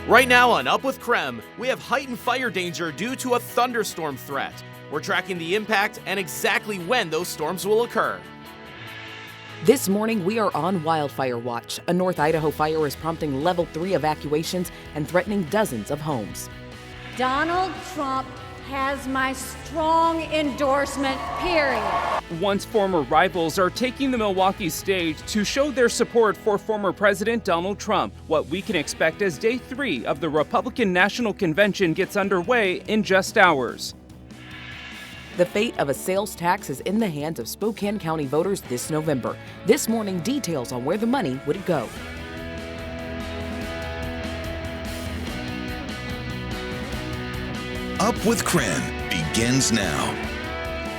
Right now on Up with KREM, we have heightened fire danger due to a thunderstorm threat. We're tracking the impact and exactly when those storms will occur. This morning, we are on wildfire watch. A North Idaho fire is prompting level 3 evacuations and threatening dozens of homes. Donald Trump has my strong endorsement, period. Once former rivals are taking the Milwaukee stage to show their support for former President Donald Trump. What we can expect as day 3 of the Republican National Convention gets underway in just hours. The fate of a sales tax is in the hands of Spokane County voters this November. This morning, details on where the money would go. Up with KREM begins now.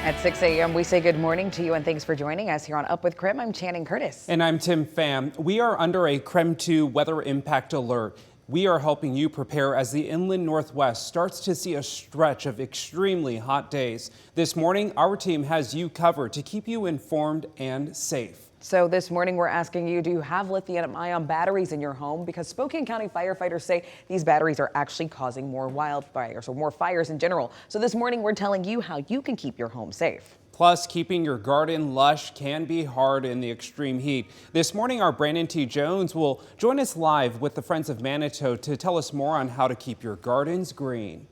At 6 a.m., we say good morning to you and thanks for joining us here on Up with KREM. I'm Channing Curtis. And I'm Tim Pham. We are under a KREM 2 weather impact alert. We are helping you prepare as the inland Northwest starts to see a stretch of extremely hot days. This morning, our team has you covered to keep you informed and safe. So this morning, we're asking you, do you have lithium-ion batteries in your home? Because Spokane County firefighters say these batteries are actually causing more wildfires or more fires in general. So this morning, we're telling you how you can keep your home safe. Plus, keeping your garden lush can be hard in the extreme heat. This morning, our Brandon T. Jones will join us live with the Friends of Manitou to tell us more on how to keep your gardens green.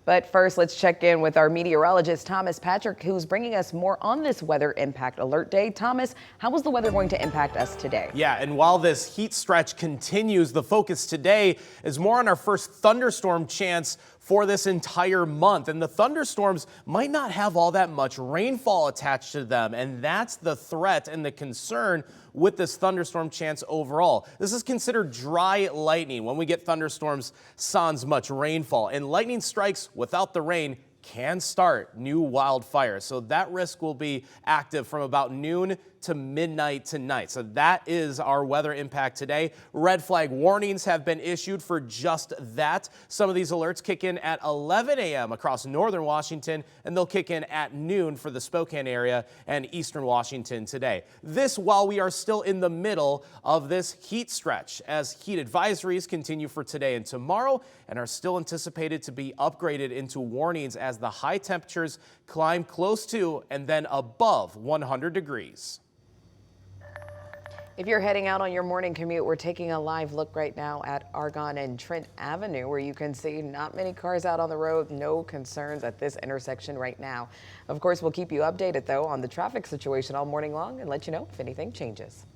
But first, let's check in with our meteorologist, Thomas Patrick, who's bringing us more on this weather impact alert day. Thomas, how is the weather going to impact us today? Yeah, and while this heat stretch continues, the focus today is more on our first thunderstorm chance for this entire month. And the thunderstorms might not have all that much rainfall attached to them. And that's the threat and the concern with this thunderstorm chance overall. This is considered dry lightning. When we get thunderstorms sans much rainfall, and lightning strikes without the rain can start new wildfires. So that risk will be active from about noon to midnight tonight. So that is our weather impact today. Red flag warnings have been issued for just that. Some of these alerts kick in at 11 a.m. across northern Washington, and they'll kick in at noon for the Spokane area and eastern Washington today. This while we are still in the middle of this heat stretch, as heat advisories continue for today and tomorrow and are still anticipated to be upgraded into warnings as the high temperatures climb close to and then above 100 degrees. If you're heading out on your morning commute, we're taking a live look right now at Argonne and Trent Avenue, where you can see not many cars out on the road. No concerns at this intersection right now. Of course, we'll keep you updated, though, on the traffic situation all morning long and let you know if anything changes.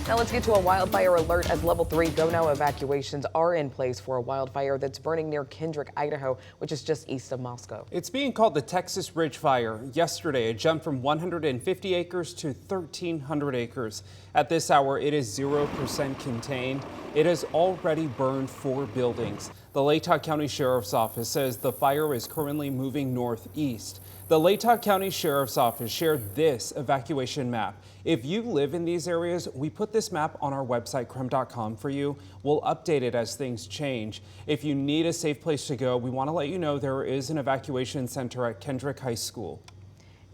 Now let's get to a wildfire alert as level 3 go-now evacuations are in place for a wildfire that's burning near Kendrick, Idaho, which is just east of Moscow. It's being called the Texas Ridge Fire. Yesterday, it jumped from 150 acres to 1,300 acres. At this hour, it is 0% contained. It has already burned 4 buildings. The Latah County Sheriff's Office says the fire is currently moving northeast. The Latah County Sheriff's Office shared this evacuation map. If you live in these areas, we put this map on our website, krem.com, for you. We'll update it as things change. If you need a safe place to go, we want to let you know there is an evacuation center at Kendrick High School.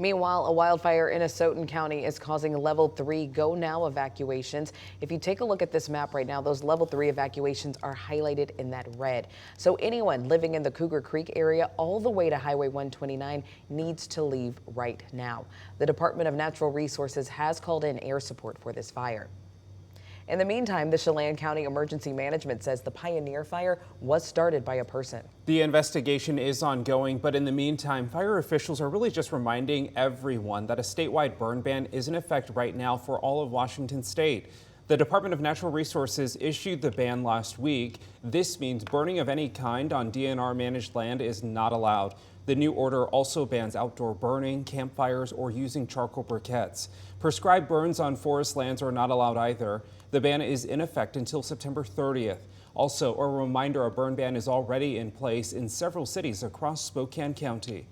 Meanwhile, a wildfire in Asotin County is causing level 3 go now evacuations. If you take a look at this map right now, those level 3 evacuations are highlighted in that red. So anyone living in the Cougar Creek area all the way to Highway 129 needs to leave right now. The Department of Natural Resources has called in air support for this fire. In the meantime, the Chelan County Emergency Management says the Pioneer Fire was started by a person. The investigation is ongoing, but in the meantime, fire officials are really just reminding everyone that a statewide burn ban is in effect right now for all of Washington state. The Department of Natural Resources issued the ban last week. This means burning of any kind on DNR managed land is not allowed. The new order also bans outdoor burning, campfires, or using charcoal briquettes. Prescribed burns on forest lands are not allowed either. The ban is in effect until September 30th. Also, a reminder, a burn ban is already in place in several cities across Spokane County.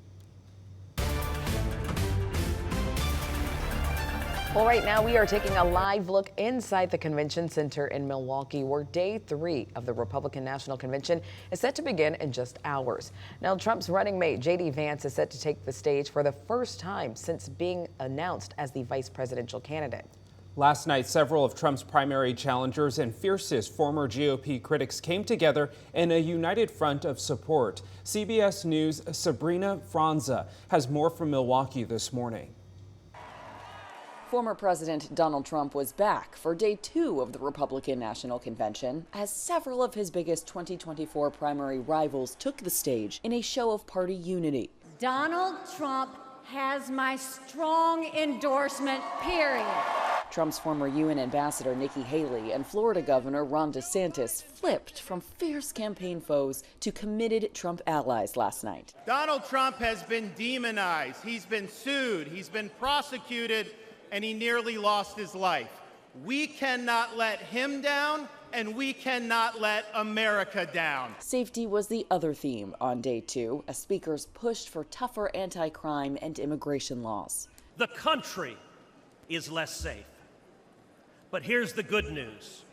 Well, right now we are taking a live look inside the convention center in Milwaukee, where day 3 of the Republican National Convention is set to begin in just hours. Now, Trump's running mate, J.D. Vance, is set to take the stage for the first time since being announced as the vice presidential candidate. Last night, several of Trump's primary challengers and fiercest former GOP critics came together in a united front of support. CBS News' Sabrina Franza has more from Milwaukee this morning. Former President Donald Trump was back for day 2 of the Republican National Convention as several of his biggest 2024 primary rivals took the stage in a show of party unity. Donald Trump has my strong endorsement, period. Trump's former UN ambassador Nikki Haley and Florida Governor Ron DeSantis flipped from fierce campaign foes to committed Trump allies last night. Donald Trump has been demonized. He's been sued. He's been prosecuted, and he nearly lost his life. We cannot let him down, and we cannot let America down. Safety was the other theme on day 2 as speakers pushed for tougher anti-crime and immigration laws. The country is less safe. But here's the good news.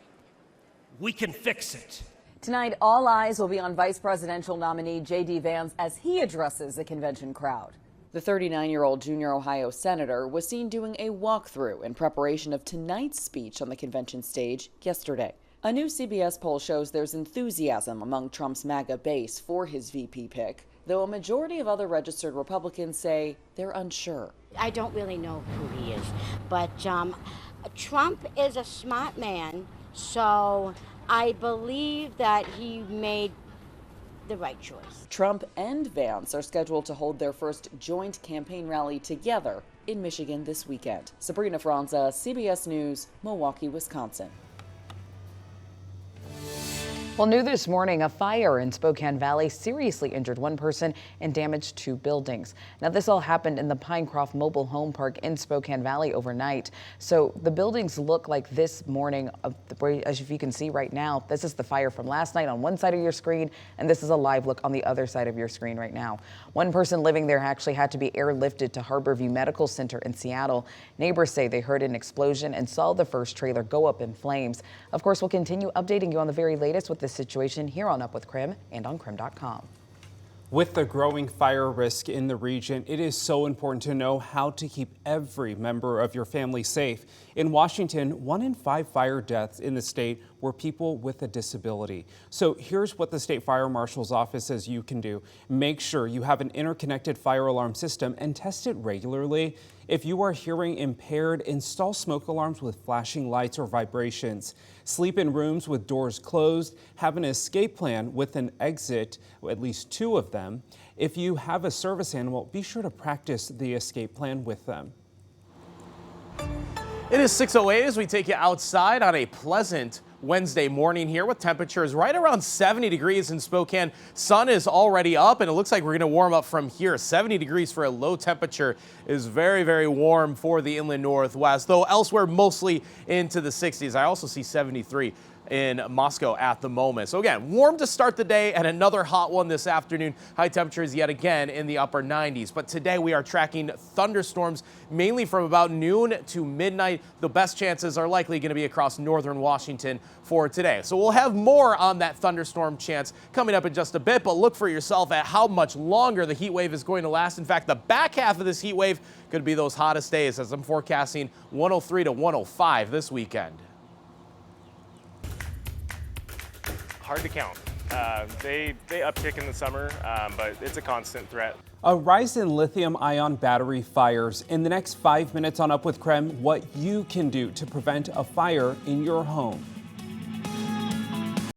We can fix it. Tonight, all eyes will be on Vice Presidential nominee J.D. Vance as he addresses the convention crowd. The 39-year-old junior Ohio senator was seen doing a walkthrough in preparation of tonight's speech on the convention stage yesterday. A new CBS poll shows there's enthusiasm among Trump's MAGA base for his VP pick, though a majority of other registered Republicans say they're unsure. I don't really know who he is, but Trump is a smart man, so I believe that he made the right choice. Trump and Vance are scheduled to hold their first joint campaign rally together in Michigan this weekend. Sabrina Franza, CBS News, Milwaukee, Wisconsin. Well, new this morning, a fire in Spokane Valley seriously injured one person and damaged 2 buildings. Now, this all happened in the Pinecroft Mobile Home Park in Spokane Valley overnight. So the buildings look like this morning, as you can see right now. This is the fire from last night on one side of your screen, and this is a live look on the other side of your screen right now. One person living there actually had to be airlifted to Harborview Medical Center in Seattle. Neighbors say they heard an explosion and saw the first trailer go up in flames. Of course, we'll continue updating you on the very latest with this situation here on Up with KREM and on KREM.com. With the growing fire risk in the region, it is so important to know how to keep every member of your family safe. In Washington, 1 in 5 fire deaths in the state were people with a disability. So here's what the state fire marshal's office says you can do. Make sure you have an interconnected fire alarm system and test it regularly. If you are hearing impaired, install smoke alarms with flashing lights or vibrations. Sleep in rooms with doors closed. Have an escape plan with an exit, at least 2 of them. If you have a service animal, be sure to practice the escape plan with them. It is 6:08 as we take you outside on a pleasant Wednesday morning here with temperatures right around 70 degrees in Spokane. Sun is already up and it looks like we're going to warm up from here. 70 degrees for a low temperature is very, very warm for the inland northwest, though elsewhere mostly into the 60s. I also see 73 in Moscow at the moment. So again, warm to start the day and another hot one this afternoon. High temperatures yet again in the upper 90s. But today we are tracking thunderstorms mainly from about noon to midnight. The best chances are likely going to be across northern Washington for today. So we'll have more on that thunderstorm chance coming up in just a bit, but look for yourself at how much longer the heat wave is going to last. In fact, the back half of this heat wave could be those hottest days as I'm forecasting 103 to 105 this weekend. Hard to count. They uptick in the summer, but it's a constant threat. A rise in lithium-ion battery fires. In the next 5 minutes on Up with KREM, what you can do to prevent a fire in your home.